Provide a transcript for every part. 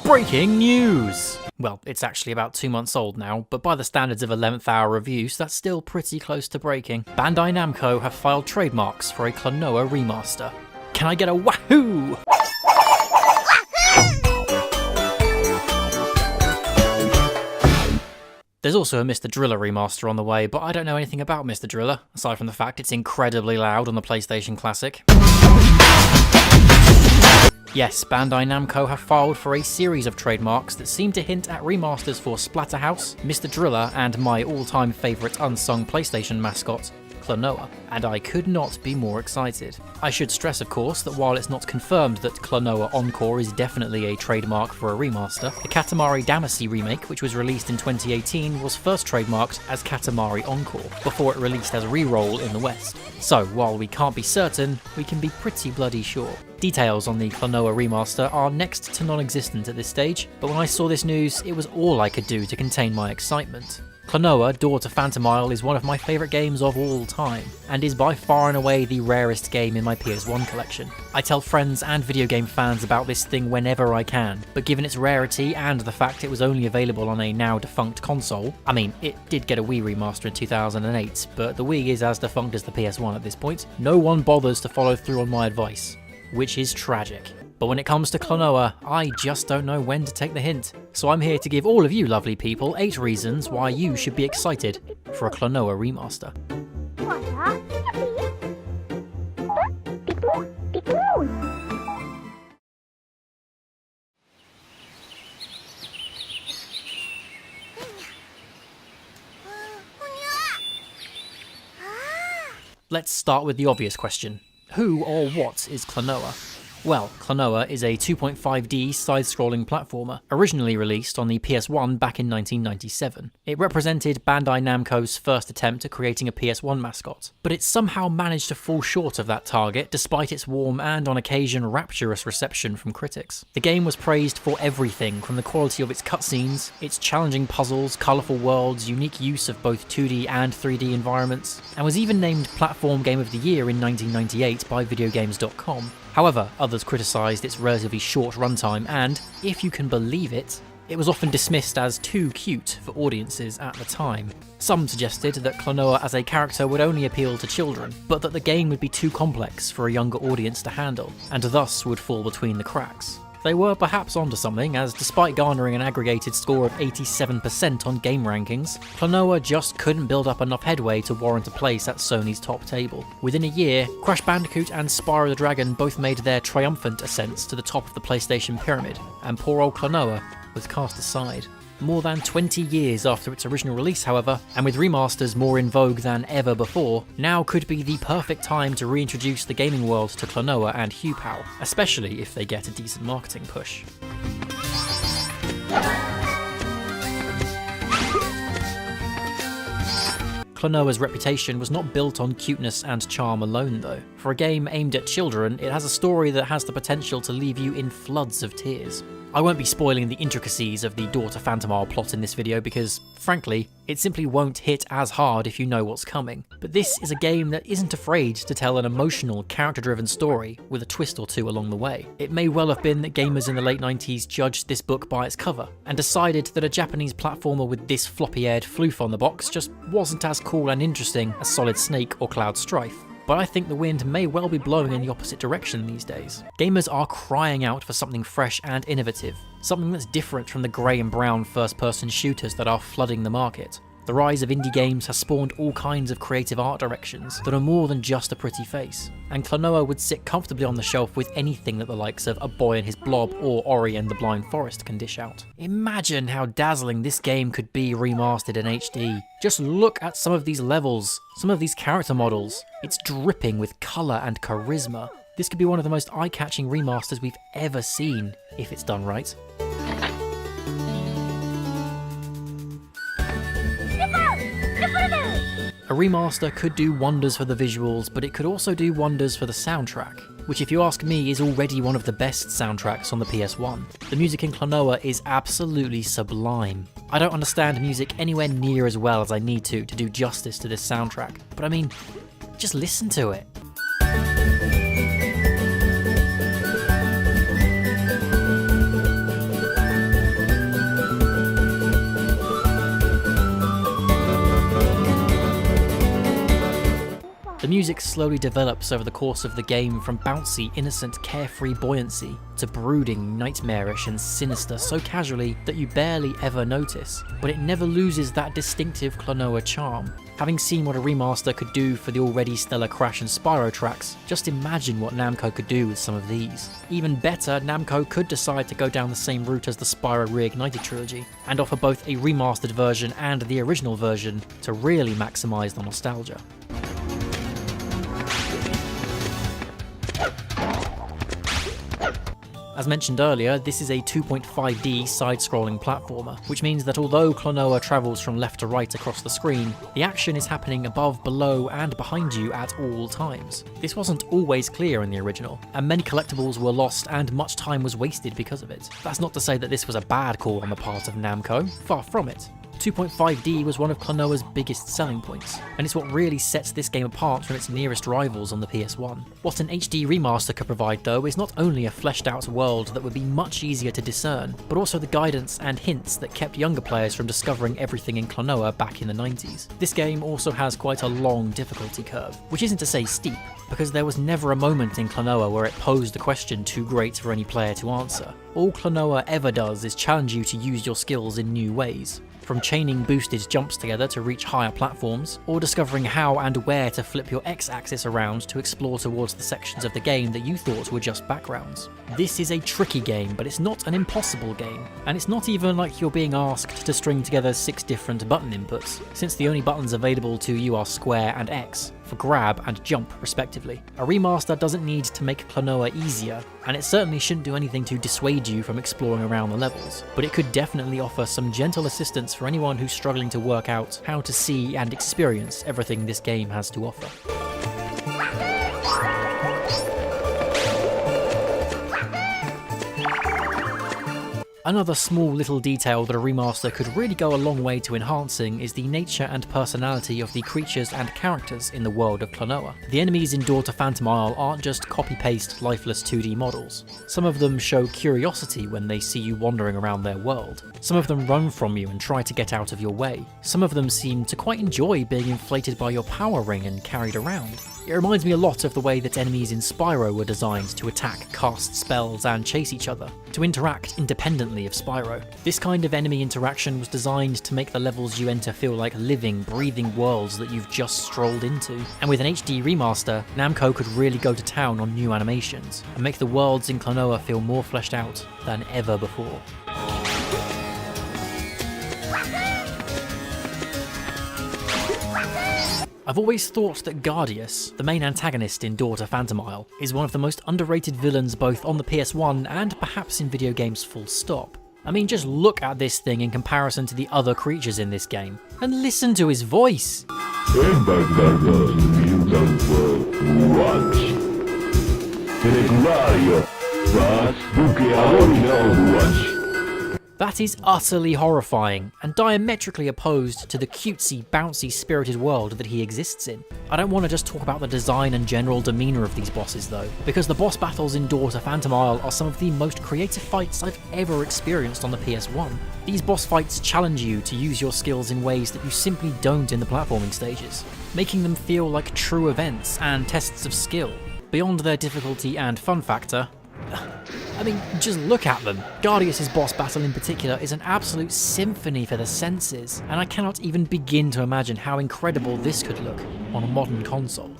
Breaking news! Well, it's actually about 2 months old now, but by the standards of 11th hour reviews, that's still pretty close to breaking. Bandai Namco have filed trademarks for a Klonoa remaster. Can I get a wahoo? There's also a Mr. Driller remaster on the way, but I don't know anything about Mr. Driller, aside from the fact it's incredibly loud on the PlayStation Classic. Yes, Bandai Namco have filed for a series of trademarks that seem to hint at remasters for Splatterhouse, Mr. Driller, and my all-time favourite unsung PlayStation mascot, Klonoa, and I could not be more excited. I should stress, of course, that while it's not confirmed that Klonoa Encore is definitely a trademark for a remaster, the Katamari Damacy remake, which was released in 2018, was first trademarked as Katamari Encore, before it released as Reroll in the West. So, while we can't be certain, we can be pretty bloody sure. Details on the Klonoa remaster are next to non-existent at this stage, but when I saw this news, it was all I could do to contain my excitement. Klonoa Door to Phantom Isle is one of my favourite games of all time, and is by far and away the rarest game in my PS1 collection. I tell friends and video game fans about this thing whenever I can, but given its rarity and the fact it was only available on a now defunct console, I mean, it did get a Wii remaster in 2008, but the Wii is as defunct as the PS1 at this point, no one bothers to follow through on my advice, which is tragic. But when it comes to Klonoa, I just don't know when to take the hint. So I'm here to give all of you lovely people 8 reasons why you should be excited for a Klonoa remaster. Let's start with the obvious question. Who or what is Klonoa? Well, Klonoa is a 2.5D side-scrolling platformer, originally released on the PS1 back in 1997. It represented Bandai Namco's first attempt at creating a PS1 mascot, but it somehow managed to fall short of that target despite its warm and on occasion rapturous reception from critics. The game was praised for everything from the quality of its cutscenes, its challenging puzzles, colourful worlds, unique use of both 2D and 3D environments, and was even named Platform Game of the Year in 1998 by VideoGames.com. However, others criticised its relatively short runtime and, if you can believe it, it was often dismissed as too cute for audiences at the time. Some suggested that Klonoa as a character would only appeal to children, but that the game would be too complex for a younger audience to handle, and thus would fall between the cracks. They were perhaps onto something, as despite garnering an aggregated score of 87% on game rankings, Klonoa just couldn't build up enough headway to warrant a place at Sony's top table. Within a year, Crash Bandicoot and Spyro the Dragon both made their triumphant ascents to the top of the PlayStation pyramid, and poor old Klonoa was cast aside. More than 20 years after its original release, however, and with remasters more in vogue than ever before, now could be the perfect time to reintroduce the gaming world to Klonoa and HuPal, especially if they get a decent marketing push. Klonoa's reputation was not built on cuteness and charm alone though. For a game aimed at children, it has a story that has the potential to leave you in floods of tears. I won't be spoiling the intricacies of the Door to Phantom Isle plot in this video because, frankly, it simply won't hit as hard if you know what's coming. But this is a game that isn't afraid to tell an emotional, character-driven story with a twist or two along the way. It may well have been that gamers in the late 90s judged this book by its cover, and decided that a Japanese platformer with this floppy-haired floof on the box just wasn't as cool and interesting as Solid Snake or Cloud Strife. But I think the wind may well be blowing in the opposite direction these days. Gamers are crying out for something fresh and innovative, something that's different from the grey and brown first-person shooters that are flooding the market. The rise of indie games has spawned all kinds of creative art directions that are more than just a pretty face, and Klonoa would sit comfortably on the shelf with anything that the likes of A Boy and His Blob or Ori and the Blind Forest can dish out. Imagine how dazzling this game could be remastered in HD. Just look at some of these levels, some of these character models. It's dripping with colour and charisma. This could be one of the most eye-catching remasters we've ever seen, if it's done right. A remaster could do wonders for the visuals, but it could also do wonders for the soundtrack, which if you ask me is already one of the best soundtracks on the PS1. The music in Klonoa is absolutely sublime. I don't understand music anywhere near as well as I need to do justice to this soundtrack, but I mean, just listen to it. The music slowly develops over the course of the game from bouncy, innocent, carefree buoyancy to brooding, nightmarish and sinister so casually that you barely ever notice, but it never loses that distinctive Klonoa charm. Having seen what a remaster could do for the already stellar Crash and Spyro tracks, just imagine what Namco could do with some of these. Even better, Namco could decide to go down the same route as the Spyro Reignited trilogy, and offer both a remastered version and the original version to really maximise the nostalgia. As mentioned earlier, this is a 2.5D side-scrolling platformer, which means that although Klonoa travels from left to right across the screen, the action is happening above, below, and behind you at all times. This wasn't always clear in the original, and many collectibles were lost and much time was wasted because of it. That's not to say that this was a bad call on the part of Namco, far from it. 2.5D was one of Klonoa's biggest selling points, and it's what really sets this game apart from its nearest rivals on the PS1. What an HD remaster could provide though is not only a fleshed out world that would be much easier to discern, but also the guidance and hints that kept younger players from discovering everything in Klonoa back in the 90s. This game also has quite a long difficulty curve, which isn't to say steep, because there was never a moment in Klonoa where it posed a question too great for any player to answer. All Klonoa ever does is challenge you to use your skills in new ways. From chaining boosted jumps together to reach higher platforms, or discovering how and where to flip your X-axis around to explore towards the sections of the game that you thought were just backgrounds. This is a tricky game, but it's not an impossible game, and it's not even like you're being asked to string together 6 different button inputs, since the only buttons available to you are square and X, for grab and jump respectively. A remaster doesn't need to make Klonoa easier, and it certainly shouldn't do anything to dissuade you from exploring around the levels, but it could definitely offer some gentle assistance for anyone who's struggling to work out how to see and experience everything this game has to offer. Another small little detail that a remaster could really go a long way to enhancing is the nature and personality of the creatures and characters in the world of Klonoa. The enemies in Door to Phantom Isle aren't just copy-paste lifeless 2D models. Some of them show curiosity when they see you wandering around their world. Some of them run from you and try to get out of your way. Some of them seem to quite enjoy being inflated by your power ring and carried around. It reminds me a lot of the way that enemies in Spyro were designed to attack, cast spells, and chase each other, to interact independently of Spyro. This kind of enemy interaction was designed to make the levels you enter feel like living, breathing worlds that you've just strolled into. And with an HD remaster, Namco could really go to town on new animations, and make the worlds in Klonoa feel more fleshed out than ever before. I've always thought that Guardius, the main antagonist in Door to Phantom Isle, is one of the most underrated villains both on the PS1 and perhaps in video games full stop. I mean, just look at this thing in comparison to the other creatures in this game, and listen to his voice! That is utterly horrifying, and diametrically opposed to the cutesy, bouncy, spirited world that he exists in. I don't want to just talk about the design and general demeanour of these bosses though, because the boss battles in Door to Phantom Isle are some of the most creative fights I've ever experienced on the PS1. These boss fights challenge you to use your skills in ways that you simply don't in the platforming stages, making them feel like true events and tests of skill. Beyond their difficulty and fun factor, I mean, just look at them. Guardius' boss battle in particular is an absolute symphony for the senses, and I cannot even begin to imagine how incredible this could look on a modern console.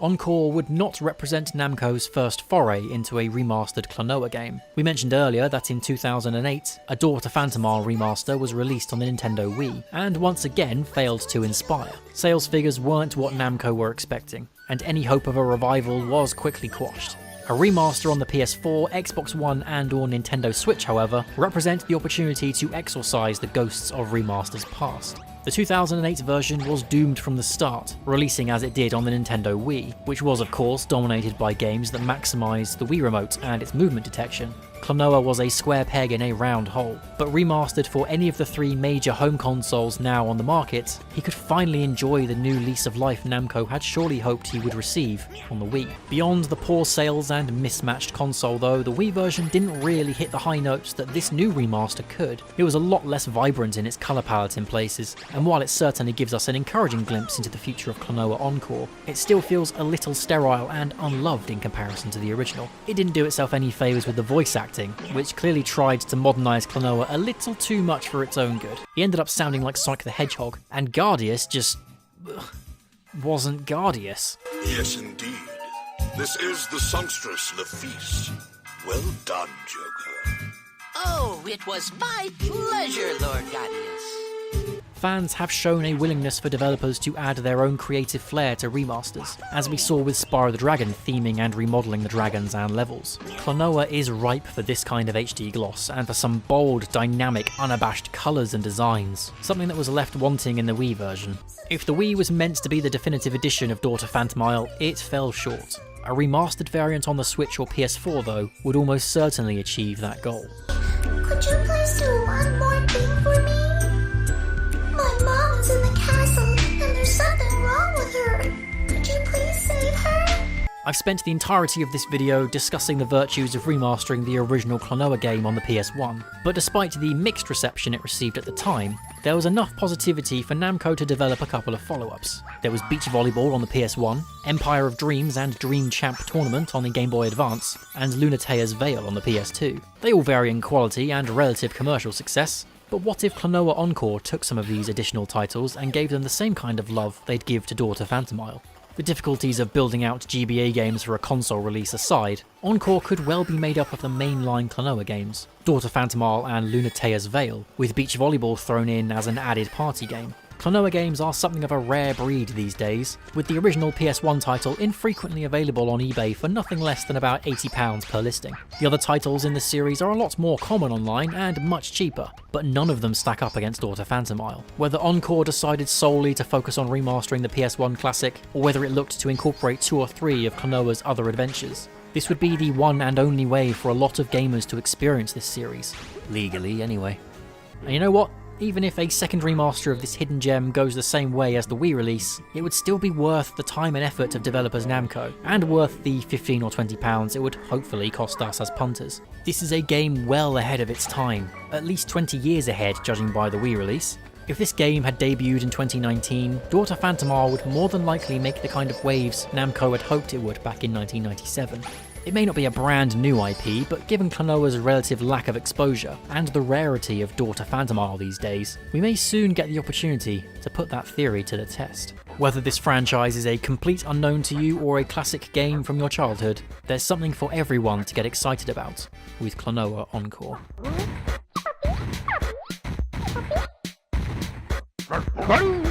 Encore would not represent Namco's first foray into a remastered Klonoa game. We mentioned earlier that in 2008, a Door to Phantom Isle remaster was released on the Nintendo Wii, and once again failed to inspire. Sales figures weren't what Namco were expecting, and any hope of a revival was quickly quashed. A remaster on the PS4, Xbox One and/or Nintendo Switch, however, represent the opportunity to exorcise the ghosts of remasters past. The 2008 version was doomed from the start, releasing as it did on the Nintendo Wii, which was of course dominated by games that maximised the Wii Remote and its movement detection. Klonoa was a square peg in a round hole, but remastered for any of the 3 major home consoles now on the market, he could finally enjoy the new lease of life Namco had surely hoped he would receive on the Wii. Beyond the poor sales and mismatched console though, the Wii version didn't really hit the high notes that this new remaster could. It was a lot less vibrant in its colour palette in places, and while it certainly gives us an encouraging glimpse into the future of Klonoa Encore, it still feels a little sterile and unloved in comparison to the original. It didn't do itself any favours with the voice acting, which clearly tried to modernise Klonoa a little too much for its own good. He ended up sounding like Sonic the Hedgehog, and Guardius just wasn't Guardius. Yes, indeed. This is the songstress Lafise. Well done, Joker. Oh, it was my pleasure, Lord Guardius. Fans have shown a willingness for developers to add their own creative flair to remasters, as we saw with Spyro the Dragon theming and remodelling the dragons and levels. Klonoa is ripe for this kind of HD gloss, and for some bold, dynamic, unabashed colours and designs, something that was left wanting in the Wii version. If the Wii was meant to be the definitive edition of Daughter Phantom Isle, it fell short. A remastered variant on the Switch or PS4 though, would almost certainly achieve that goal. Could you please do one more thing for me? My mom is in the castle, and there's something wrong with her. Could you please save her? I've spent the entirety of this video discussing the virtues of remastering the original Klonoa game on the PS1, but despite the mixed reception it received at the time, there was enough positivity for Namco to develop a couple of follow-ups. There was Beach Volleyball on the PS1, Empire of Dreams and Dream Champ Tournament on the Game Boy Advance, and Lunatea's Veil on the PS2. They all vary in quality and relative commercial success, but what if Klonoa Encore took some of these additional titles and gave them the same kind of love they'd give to Daughter Phantom Isle? The difficulties of building out GBA games for a console release aside, Encore could well be made up of the mainline Klonoa games, Daughter Phantom Isle and Lunatea's Veil, with Beach Volleyball thrown in as an added party game. Klonoa games are something of a rare breed these days, with the original PS1 title infrequently available on eBay for nothing less than about £80 per listing. The other titles in the series are a lot more common online and much cheaper, but none of them stack up against Daughter Phantom Isle. Whether Encore decided solely to focus on remastering the PS1 classic, or whether it looked to incorporate 2 or 3 of Klonoa's other adventures, this would be the one and only way for a lot of gamers to experience this series. Legally, anyway. And you know what? Even if a second remaster of this hidden gem goes the same way as the Wii release, it would still be worth the time and effort of developers Namco, and worth the £15 or £20 it would hopefully cost us as punters. This is a game well ahead of its time, at least 20 years ahead judging by the Wii release. If this game had debuted in 2019, Daughter Phantom Isle would more than likely make the kind of waves Namco had hoped it would back in 1997. It may not be a brand new IP, but given Klonoa's relative lack of exposure, and the rarity of Daughter Phantom Isle these days, we may soon get the opportunity to put that theory to the test. Whether this franchise is a complete unknown to you or a classic game from your childhood, there's something for everyone to get excited about with Klonoa Encore. Run!